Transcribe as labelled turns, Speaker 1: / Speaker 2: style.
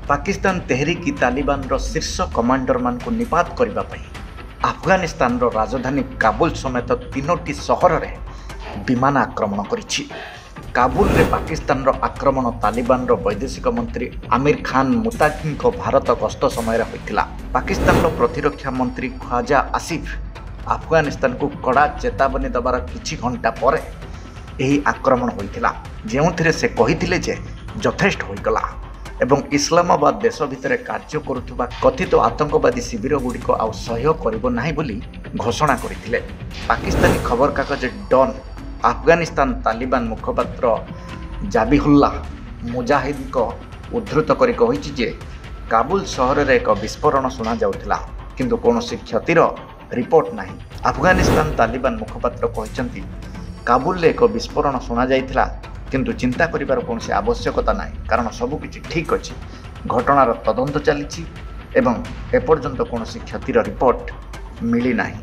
Speaker 1: पाकिस्तान तेहरिक तालिबान शीर्ष कमांडर मान को निपात करने अफगानिस्तान राजधानी काबुल समेत 3टी सहर में विमान आक्रमण करिछि। काबुल रे पाकिस्तान आक्रमण तालिबान वैदेशिक मंत्री आमिर खान मुताकी भारत गस्त समय होता। पाकिस्तान प्रतिरक्षा मंत्री ख्वाजा आसिफ अफगानिस्तान को कड़ा चेतावनी दबार किछि घंटा पर यही आक्रमण होता, जो से कही जे यथेष्ट होगला एवं इस्लामाबाद देश भितर कार्य करुवा कथित आतंकवादी शिविर गुड़िक आउ सह्य करिबो नाही बोली घोषणा करथिले। पाकिस्तानी खबर कागज डॉन अफगानिस्तान तालिबान मुखपात्र जाबिहुल्लाह मुजाहिद को उद्धृत करी कहिछि जे काबुल सहर रे एक विस्फोरण सुना जाउथिला किंतु कोनोसी क्षतिर रिपोर्ट नाही। अफगानिस्तान तालिबान मुखपात्र कहिसंती काबुल रे एक विस्फोरण सुना जाइथिला किंतु चिंता करिवार कोनोसी आवश्यकता नाही, कारण सबकिछि ठीक अछि। घटनार तदंत चलिछि एवं एपर्यंत कोनोसी क्षतिर रिपोर्ट मिली नाही।